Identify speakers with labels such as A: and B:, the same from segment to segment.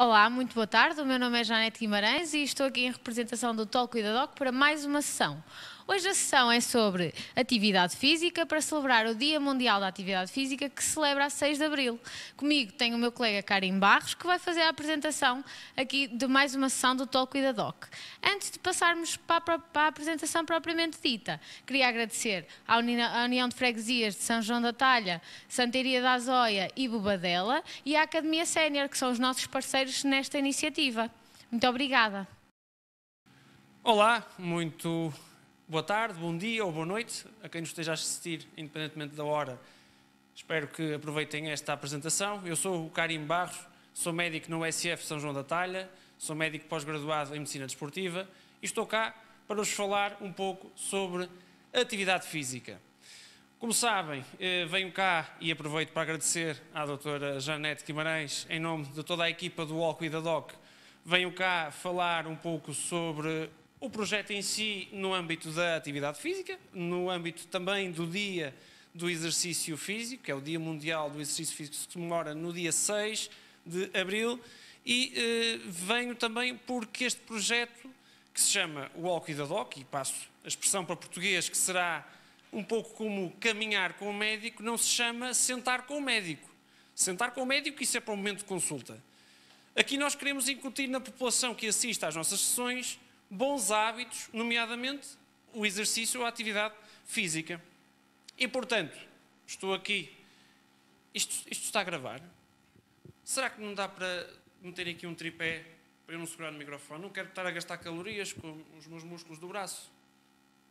A: Olá, muito boa tarde. O meu nome é Janete Guimarães e estou aqui em representação do Talk with a Doc para mais uma sessão. Hoje a sessão é sobre atividade física para celebrar o Dia Mundial da Atividade Física que se celebra a 6 de Abril. Comigo tenho o meu colega Karim Barros que vai fazer a apresentação aqui de mais uma sessão do Talk with a Doc. Antes de passarmos para a apresentação propriamente dita, queria agradecer à União de Freguesias de São João da Talha, Santaria da Azóia e Bobadela e à Academia Sénior, que são os nossos parceiros nesta iniciativa. Muito obrigada.
B: Olá, muito boa tarde, bom dia ou boa noite a quem nos esteja a assistir, independentemente da hora. Espero que aproveitem esta apresentação. Eu sou o Karim Barros, sou médico no USF São João da Talha, sou médico pós-graduado em Medicina Desportiva e estou cá para vos falar um pouco sobre atividade física. Como sabem, venho cá e aproveito para agradecer à doutora Janete Guimarães, em nome de toda a equipa do Walk with a Doc, venho cá falar um pouco sobre o projeto em si no âmbito da atividade física, no âmbito também do Dia do Exercício Físico, que é o Dia Mundial do Exercício Físico, que se comemora no dia 6 de Abril, e venho também porque este projeto, que se chama Walk with a Doc, e passo a expressão para português, que será um pouco como caminhar com o médico, não se chama sentar com o médico. Sentar com o médico, isso é para o momento de consulta. Aqui nós queremos incutir na população que assiste às nossas sessões bons hábitos, nomeadamente o exercício ou a atividade física. E, portanto, estou aqui. Isto está a gravar? Será que não dá para meter aqui um tripé para eu não segurar no microfone? Não quero estar a gastar calorias com os meus músculos do braço.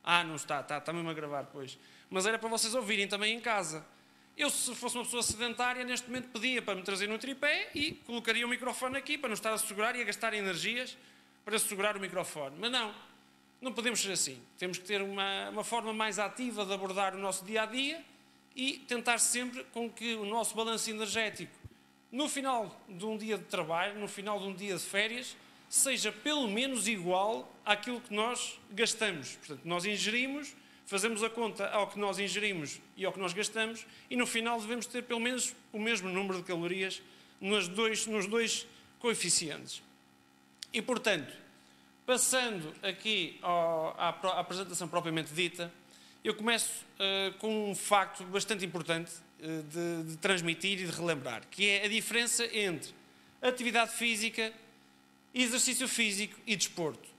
B: Ah, não está mesmo a gravar, pois. Mas era para vocês ouvirem também em casa. Eu, se fosse uma pessoa sedentária, neste momento pedia para me trazer no tripé e colocaria o microfone aqui para não estar a segurar e a gastar energias para segurar o microfone. Mas não podemos ser assim. Temos que ter uma forma mais ativa de abordar o nosso dia-a-dia e tentar sempre com que o nosso balanço energético, no final de um dia de trabalho, no final de um dia de férias, seja pelo menos igual àquilo que nós gastamos. Portanto, nós ingerimos, fazemos a conta ao que nós ingerimos e ao que nós gastamos e no final devemos ter pelo menos o mesmo número de calorias nos dois coeficientes. E, portanto, passando aqui à apresentação propriamente dita, eu começo com um facto bastante importante de transmitir e de relembrar, que é a diferença entre atividade física, exercício físico e desporto.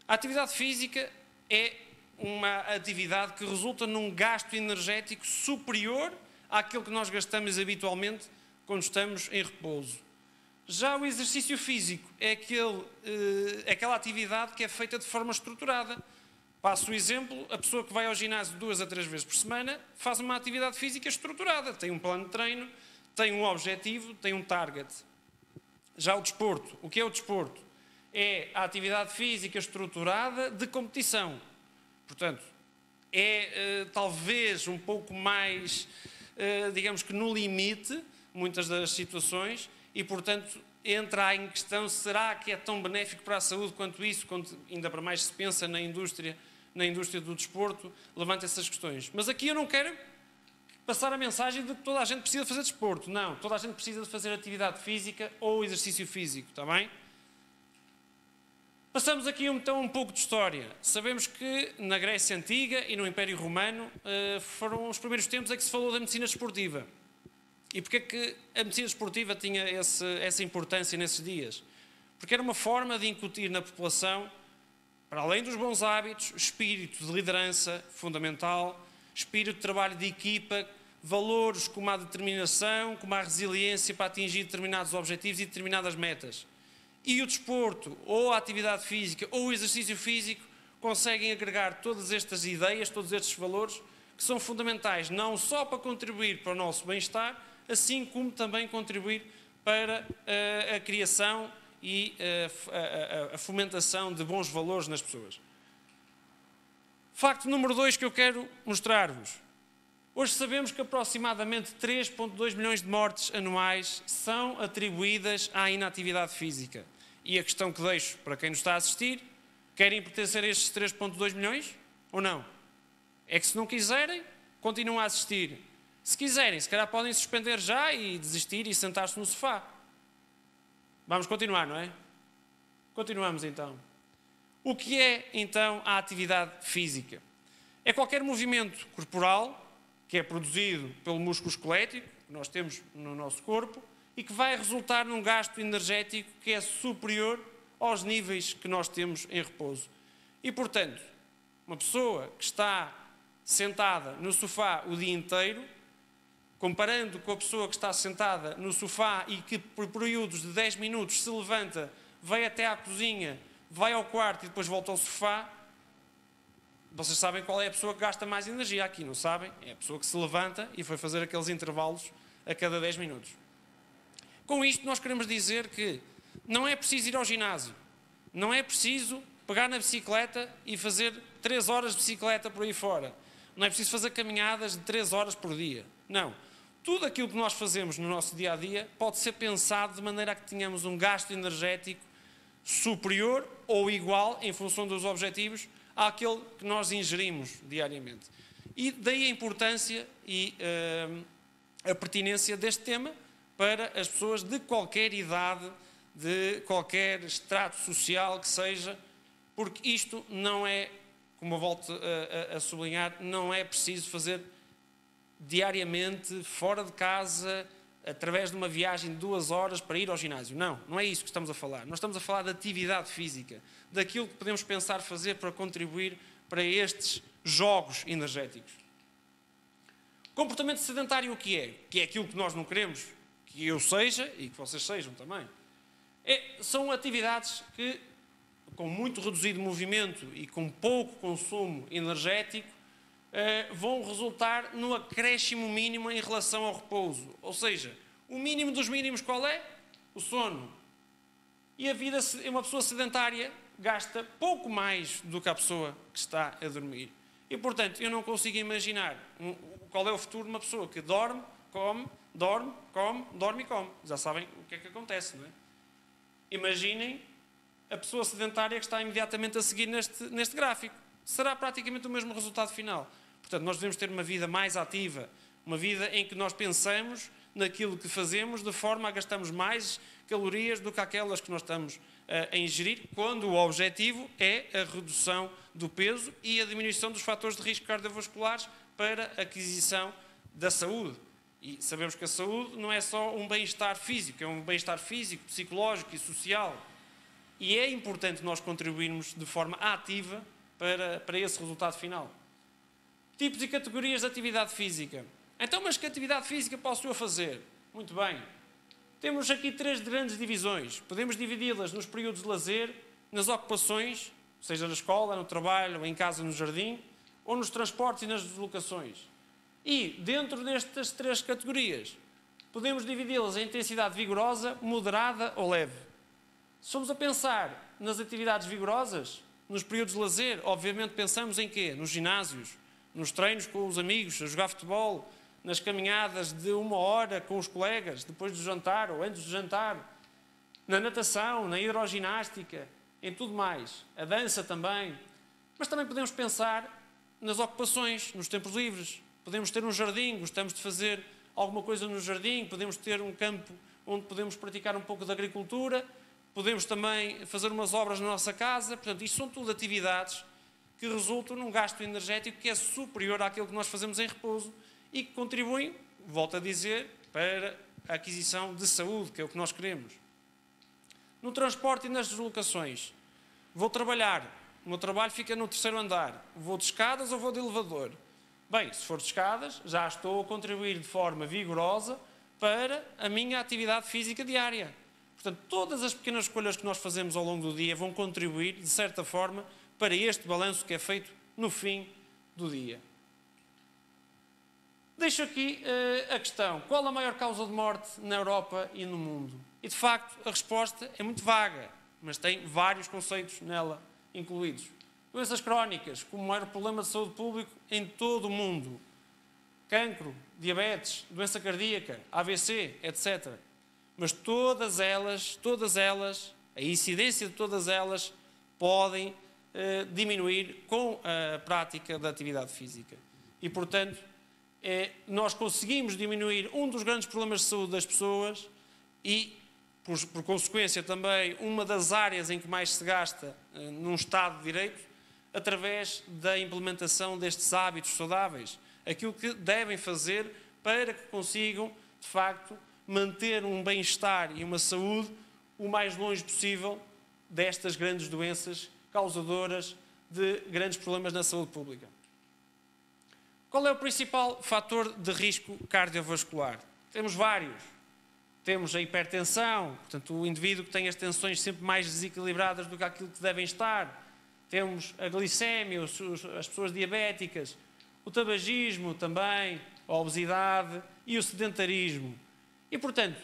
B: A atividade física é uma atividade que resulta num gasto energético superior àquilo que nós gastamos habitualmente quando estamos em repouso. Já o exercício físico é aquela atividade que é feita de forma estruturada. Passo o exemplo, a pessoa que vai ao ginásio 2 a 3 vezes por semana faz uma atividade física estruturada, tem um plano de treino, tem um objetivo, tem um target. Já o desporto, o que é o desporto? É a atividade física estruturada de competição. Portanto, é talvez um pouco mais, digamos que no limite, muitas das situações, e, portanto, entra em questão, será que é tão benéfico para a saúde quanto isso, quando ainda para mais se pensa na indústria do desporto, levanta essas questões. Mas aqui eu não quero passar a mensagem de que toda a gente precisa fazer desporto. Não, toda a gente precisa de fazer atividade física ou exercício físico, está bem? Passamos aqui então um pouco de história. Sabemos que na Grécia Antiga e no Império Romano foram os primeiros tempos em que se falou da medicina desportiva. E porquê que a medicina desportiva tinha essa importância nesses dias? Porque era uma forma de incutir na população, para além dos bons hábitos, espírito de liderança fundamental, espírito de trabalho de equipa, valores como a determinação, como a resiliência para atingir determinados objetivos e determinadas metas. E o desporto, ou a atividade física, ou o exercício físico, conseguem agregar todas estas ideias, todos estes valores, que são fundamentais não só para contribuir para o nosso bem-estar, assim como também contribuir para a criação e a fomentação de bons valores nas pessoas. Facto número 2 que eu quero mostrar-vos. Hoje sabemos que aproximadamente 3,2 milhões de mortes anuais são atribuídas à inatividade física. E a questão que deixo para quem nos está a assistir, querem pertencer a estes 3,2 milhões ou não? É que se não quiserem, continuam a assistir. Se quiserem, se calhar podem suspender já e desistir e sentar-se no sofá. Vamos continuar, não é? Continuamos então. O que é então a atividade física? É qualquer movimento corporal que é produzido pelo músculo esquelético que nós temos no nosso corpo e que vai resultar num gasto energético que é superior aos níveis que nós temos em repouso. E, portanto, uma pessoa que está sentada no sofá o dia inteiro, comparando com a pessoa que está sentada no sofá e que por períodos de 10 minutos se levanta, vai até à cozinha, vai ao quarto e depois volta ao sofá, vocês sabem qual é a pessoa que gasta mais energia aqui, não sabem? É a pessoa que se levanta e foi fazer aqueles intervalos a cada 10 minutos. Com isto nós queremos dizer que não é preciso ir ao ginásio, não é preciso pegar na bicicleta e fazer 3 horas de bicicleta por aí fora, não é preciso fazer caminhadas de 3 horas por dia, não. Tudo aquilo que nós fazemos no nosso dia-a-dia pode ser pensado de maneira a que tenhamos um gasto energético superior ou igual, em função dos objetivos, àquele que nós ingerimos diariamente. E daí a importância e a pertinência deste tema para as pessoas de qualquer idade, de qualquer extrato social que seja, porque isto não é, como eu volto a sublinhar, não é preciso fazer diariamente, fora de casa, através de uma viagem de 2 horas para ir ao ginásio. Não, não é isso que estamos a falar. Nós estamos a falar de atividade física, daquilo que podemos pensar fazer para contribuir para estes jogos energéticos. Comportamento sedentário o que é? Que é aquilo que nós não queremos que eu seja e que vocês sejam também. São atividades que, com muito reduzido movimento e com pouco consumo energético, vão resultar no acréscimo mínimo em relação ao repouso. Ou seja, o mínimo dos mínimos qual é? O sono. E uma pessoa sedentária gasta pouco mais do que a pessoa que está a dormir. E, portanto, eu não consigo imaginar qual é o futuro de uma pessoa que dorme, come, dorme, come, dorme e come. Já sabem o que é que acontece, não é? Imaginem a pessoa sedentária que está imediatamente a seguir neste gráfico. Será praticamente o mesmo resultado final. Portanto, nós devemos ter uma vida mais ativa, uma vida em que nós pensamos naquilo que fazemos de forma a gastarmos mais calorias do que aquelas que nós estamos a ingerir, quando o objetivo é a redução do peso e a diminuição dos fatores de risco cardiovasculares para a aquisição da saúde. E sabemos que a saúde não é só um bem-estar físico, é um bem-estar físico, psicológico e social. E é importante nós contribuirmos de forma ativa para esse resultado final. Tipos e categorias de atividade física. Então, mas que atividade física posso eu fazer? Muito bem. Temos aqui 3 grandes divisões. Podemos dividi-las nos períodos de lazer, nas ocupações, seja na escola, no trabalho, em casa, no jardim, ou nos transportes e nas deslocações. E, dentro destas 3 categorias, podemos dividi-las em intensidade vigorosa, moderada ou leve. Se formos a pensar nas atividades vigorosas, nos períodos de lazer, obviamente pensamos em quê? Nos ginásios, nos treinos com os amigos, a jogar futebol, nas caminhadas de 1 hora com os colegas, depois do jantar ou antes do jantar, na natação, na hidroginástica, em tudo mais, a dança também. Mas também podemos pensar nas ocupações, nos tempos livres. Podemos ter um jardim, gostamos de fazer alguma coisa no jardim, podemos ter um campo onde podemos praticar um pouco de agricultura, podemos também fazer umas obras na nossa casa. Portanto, isto são tudo atividades que resultam num gasto energético que é superior àquilo que nós fazemos em repouso e que contribuem, volto a dizer, para a aquisição de saúde, que é o que nós queremos. No transporte e nas deslocações, vou trabalhar, o meu trabalho fica no 3º andar, vou de escadas ou vou de elevador? Bem, se for de escadas, já estou a contribuir de forma vigorosa para a minha atividade física diária. Portanto, todas as pequenas escolhas que nós fazemos ao longo do dia vão contribuir, de certa forma, para este balanço que é feito no fim do dia. Deixo aqui a questão: qual a maior causa de morte na Europa e no mundo? E, de facto, a resposta é muito vaga, mas tem vários conceitos nela incluídos. Doenças crónicas, como o maior problema de saúde público em todo o mundo. Cancro, diabetes, doença cardíaca, AVC, etc. Mas todas elas, a incidência de todas elas podem diminuir com a prática da atividade física. E, portanto, nós conseguimos diminuir um dos grandes problemas de saúde das pessoas e por consequência também, uma das áreas em que mais se gasta num Estado de Direito, através da implementação destes hábitos saudáveis. Aquilo que devem fazer para que consigam, de facto, manter um bem-estar e uma saúde o mais longe possível destas grandes doenças causadoras de grandes problemas na saúde pública. Qual é o principal fator de risco cardiovascular? Temos vários. Temos a hipertensão, portanto, o indivíduo que tem as tensões sempre mais desequilibradas do que aquilo que devem estar. Temos a glicémia, as pessoas diabéticas, o tabagismo também, a obesidade e o sedentarismo. E, portanto,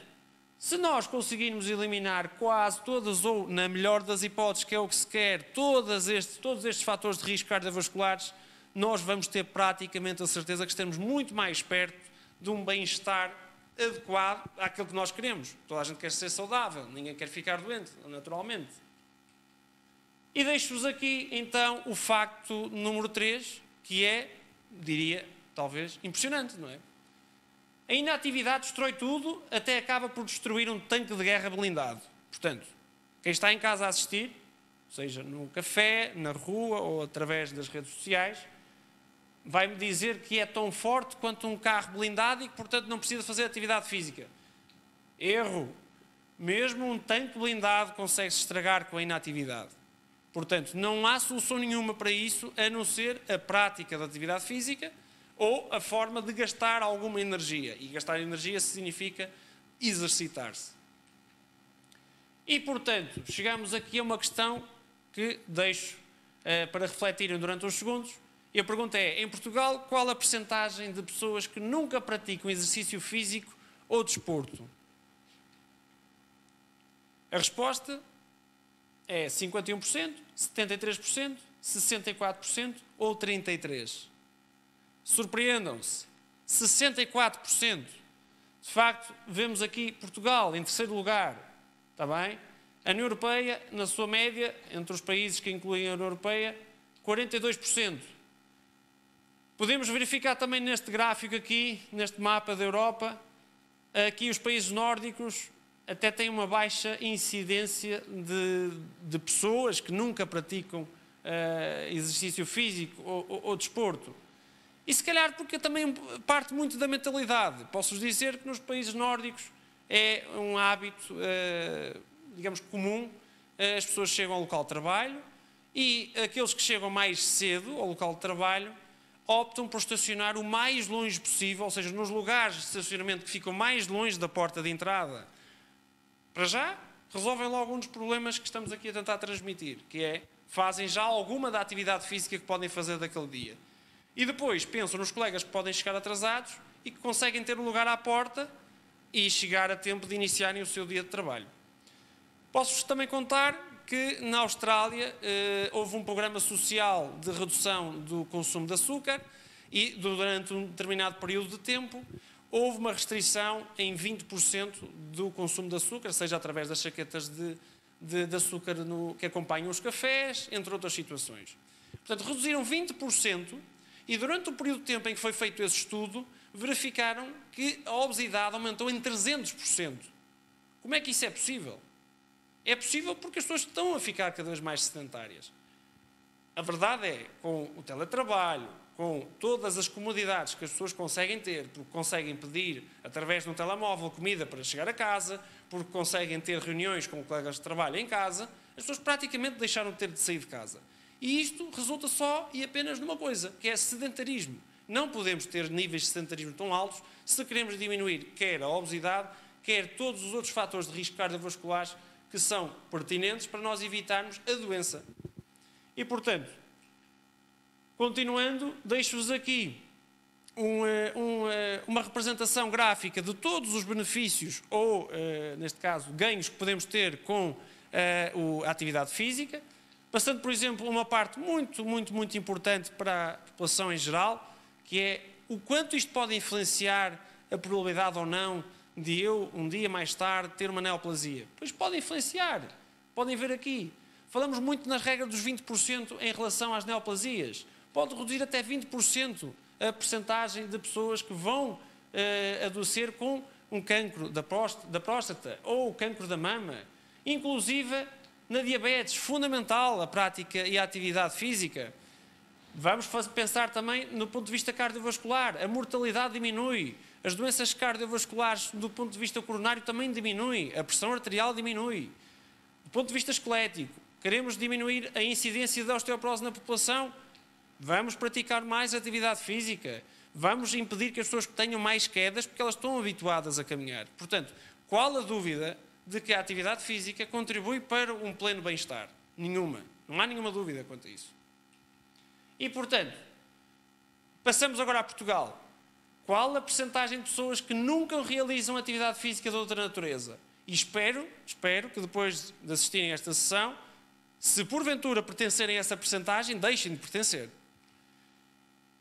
B: se nós conseguirmos eliminar quase todas, ou na melhor das hipóteses, que é o que se quer, todos estes fatores de risco cardiovasculares, nós vamos ter praticamente a certeza que estamos muito mais perto de um bem-estar adequado àquilo que nós queremos. Toda a gente quer ser saudável, ninguém quer ficar doente, naturalmente. E deixo-vos aqui, então, o facto número 3, que é, diria, talvez, impressionante, não é? A inatividade destrói tudo, até acaba por destruir um tanque de guerra blindado. Portanto, quem está em casa a assistir, seja no café, na rua ou através das redes sociais, vai-me dizer que é tão forte quanto um carro blindado e que, portanto, não precisa fazer atividade física. Erro. Mesmo um tanque blindado consegue-se estragar com a inatividade. Portanto, não há solução nenhuma para isso, a não ser a prática da atividade física ou a forma de gastar alguma energia. E gastar energia significa exercitar-se. E, portanto, chegamos aqui a uma questão que deixo para refletirem durante uns segundos. E a pergunta é, em Portugal, qual a percentagem de pessoas que nunca praticam exercício físico ou desporto? A resposta é 51%, 73%, 64% ou 33%. Surpreendam-se, 64%. De facto, vemos aqui Portugal em terceiro lugar, está bem? A União Europeia, na sua média, entre os países que incluem a União Europeia, 42%. Podemos verificar também neste gráfico aqui, neste mapa da Europa, aqui os países nórdicos até têm uma baixa incidência de pessoas que nunca praticam exercício físico ou desporto. E se calhar porque também parte muito da mentalidade. Posso-vos dizer que nos países nórdicos é um hábito, digamos, comum. As pessoas chegam ao local de trabalho e aqueles que chegam mais cedo ao local de trabalho optam por estacionar o mais longe possível, ou seja, nos lugares de estacionamento que ficam mais longe da porta de entrada. Para já, resolvem logo um dos problemas que estamos aqui a tentar transmitir, que é, fazem já alguma da atividade física que podem fazer daquele dia. E depois pensam nos colegas que podem chegar atrasados e que conseguem ter um lugar à porta e chegar a tempo de iniciarem o seu dia de trabalho. Posso-vos também contar que na Austrália houve um programa social de redução do consumo de açúcar e durante um determinado período de tempo houve uma restrição em 20% do consumo de açúcar, seja através das chaquetas de açúcar que acompanham os cafés, entre outras situações. Portanto, reduziram 20% e durante o período de tempo em que foi feito esse estudo, verificaram que a obesidade aumentou em 300%. Como é que isso é possível? É possível porque as pessoas estão a ficar cada vez mais sedentárias. A verdade é, com o teletrabalho, com todas as comodidades que as pessoas conseguem ter, porque conseguem pedir através de um telemóvel comida para chegar a casa, porque conseguem ter reuniões com colegas de trabalho em casa, as pessoas praticamente deixaram de ter de sair de casa. E isto resulta só e apenas numa coisa, que é sedentarismo. Não podemos ter níveis de sedentarismo tão altos se queremos diminuir quer a obesidade, quer todos os outros fatores de risco cardiovasculares que são pertinentes para nós evitarmos a doença. E, portanto, continuando, deixo-vos aqui uma representação gráfica de todos os benefícios ou, neste caso, ganhos que podemos ter com a atividade física, passando, por exemplo, uma parte muito importante para a população em geral, que é o quanto isto pode influenciar a probabilidade ou não de eu, um dia mais tarde, ter uma neoplasia. Pois pode influenciar. Podem ver aqui. Falamos muito nas regras dos 20% em relação às neoplasias. Pode reduzir até 20% a percentagem de pessoas que vão adoecer com um cancro da próstata ou o cancro da mama, inclusive na diabetes, fundamental a prática e a atividade física. Vamos pensar também no ponto de vista cardiovascular, a mortalidade diminui, as doenças cardiovasculares do ponto de vista coronário também diminui, a pressão arterial diminui. Do ponto de vista esquelético, queremos diminuir a incidência da osteoporose na população? Vamos praticar mais atividade física. Vamos impedir que as pessoas tenham mais quedas porque elas estão habituadas a caminhar. Portanto, qual a dúvida de que a atividade física contribui para um pleno bem-estar? Nenhuma. Não há nenhuma dúvida quanto a isso. E, portanto, passamos agora a Portugal. Qual a percentagem de pessoas que nunca realizam atividade física de outra natureza? E espero que depois de assistirem a esta sessão, se porventura pertencerem a essa percentagem, deixem de pertencer.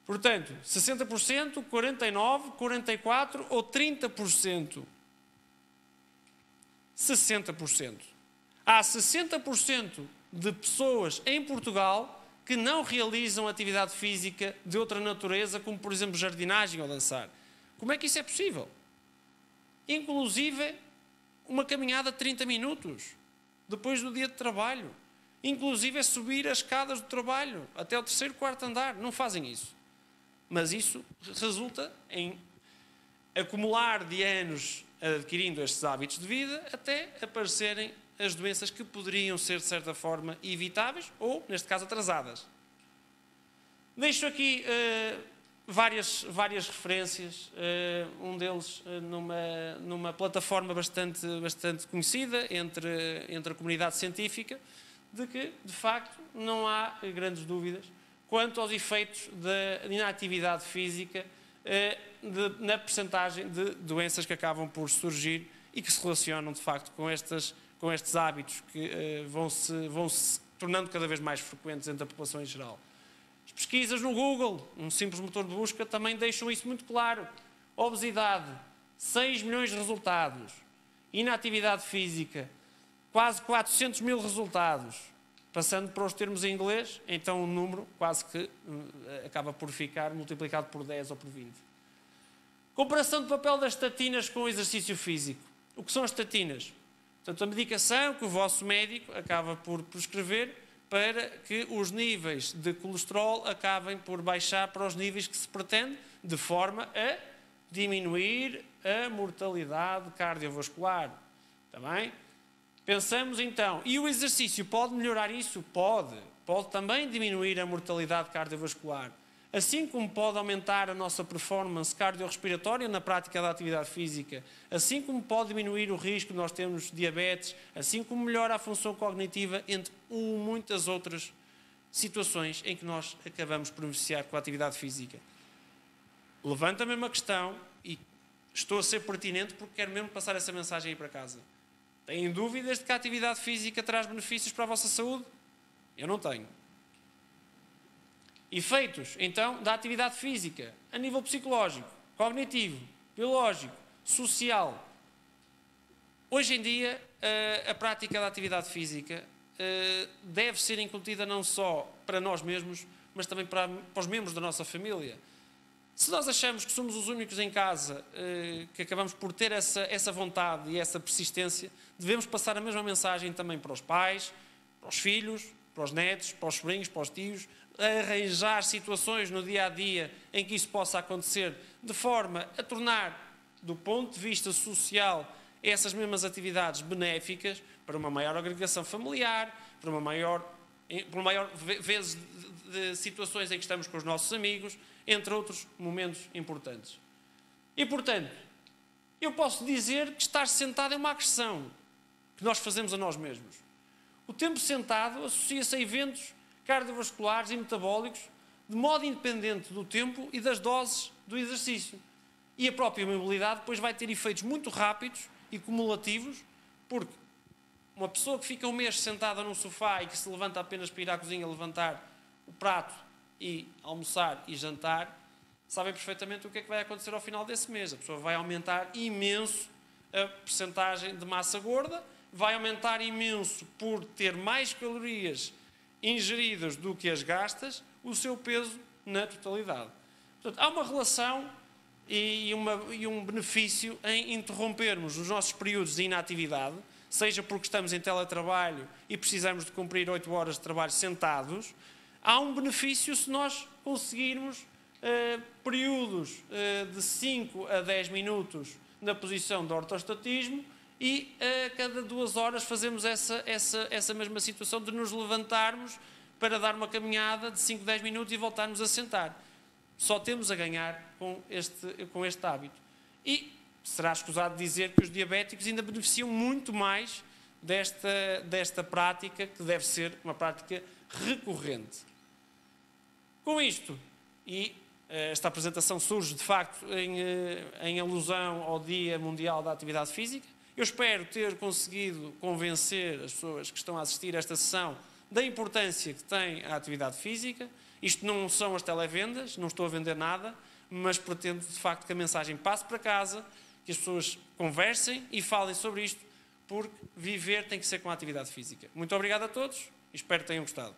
B: Portanto, 60%, 49%, 44% ou 30%? 60%. Há 60% de pessoas em Portugal que não realizam atividade física de outra natureza, como por exemplo jardinagem ou dançar. Como é que isso é possível? Inclusive uma caminhada de 30 minutos, depois do dia de trabalho. Inclusive é subir as escadas do trabalho, até o 3º, 4º andar. Não fazem isso. Mas isso resulta em acumular de anos adquirindo estes hábitos de vida até aparecerem as doenças que poderiam ser, de certa forma, evitáveis ou, neste caso, atrasadas. Deixo aqui várias referências, um deles numa plataforma bastante conhecida entre a comunidade científica, de que, de facto, não há grandes dúvidas quanto aos efeitos da inatividade física na percentagem de doenças que acabam por surgir e que se relacionam, de facto, com estes hábitos que vão se tornando cada vez mais frequentes entre a população em geral. As pesquisas no Google, um simples motor de busca, também deixam isso muito claro. Obesidade, 6 milhões de resultados. Inatividade física, quase 400 mil resultados. Passando para os termos em inglês, então o número quase que acaba por ficar multiplicado por 10 ou por 20. Comparação do papel das estatinas com o exercício físico. O que são as estatinas? Portanto, a medicação que o vosso médico acaba por prescrever para que os níveis de colesterol acabem por baixar para os níveis que se pretende, de forma a diminuir a mortalidade cardiovascular. Está bem? Pensamos então, e o exercício pode melhorar isso? Pode. Pode também diminuir a mortalidade cardiovascular. Assim como pode aumentar a nossa performance cardiorrespiratória na prática da atividade física, assim como pode diminuir o risco de nós termos diabetes, assim como melhora a função cognitiva, entre muitas outras situações em que nós acabamos por beneficiar com a atividade física. Levanta-me uma questão, e estou a ser pertinente porque quero mesmo passar essa mensagem aí para casa. Têm dúvidas de que a atividade física traz benefícios para a vossa saúde? Eu não tenho. Efeitos, então, da atividade física, a nível psicológico, cognitivo, biológico, social. Hoje em dia, a prática da atividade física deve ser incutida não só para nós mesmos, mas também para os membros da nossa família. Se nós achamos que somos os únicos em casa que acabamos por ter essa vontade e essa persistência, devemos passar a mesma mensagem também para os pais, para os filhos, para os netos, para os sobrinhos, para os tios, arranjar situações no dia-a-dia em que isso possa acontecer, de forma a tornar, do ponto de vista social, essas mesmas atividades benéficas para uma maior agregação familiar, para uma maior vezes de situações em que estamos com os nossos amigos, entre outros momentos importantes. E, portanto, eu posso dizer que estar sentado é uma agressão que nós fazemos a nós mesmos. O tempo sentado associa-se a eventos cardiovasculares e metabólicos de modo independente do tempo e das doses do exercício. E a própria mobilidade depois vai ter efeitos muito rápidos e cumulativos, porque uma pessoa que fica um mês sentada num sofá e que se levanta apenas para ir à cozinha levantar o prato e almoçar e jantar, sabem perfeitamente o que é que vai acontecer ao final desse mês. A pessoa vai aumentar imenso a percentagem de massa gorda, vai aumentar imenso por ter mais calorias ingeridas do que as gastas, o seu peso na totalidade. Portanto, há uma relação e um benefício em interrompermos os nossos períodos de inatividade, seja porque estamos em teletrabalho e precisamos de cumprir 8 horas de trabalho sentados. Há um benefício se nós conseguirmos períodos de 5 a 10 minutos na posição de ortostatismo e a cada 2 horas fazemos essa mesma situação de nos levantarmos para dar uma caminhada de 5 a 10 minutos e voltarmos a sentar. Só temos a ganhar com este hábito. E será escusado dizer que os diabéticos ainda beneficiam muito mais desta prática, que deve ser uma prática recorrente. Com isto, e esta apresentação surge de facto em alusão ao Dia Mundial da Atividade Física, eu espero ter conseguido convencer as pessoas que estão a assistir a esta sessão da importância que tem a atividade física. Isto não são as televendas, não estou a vender nada, mas pretendo de facto que a mensagem passe para casa, que as pessoas conversem e falem sobre isto, porque viver tem que ser com a atividade física. Muito obrigado a todos e espero que tenham gostado.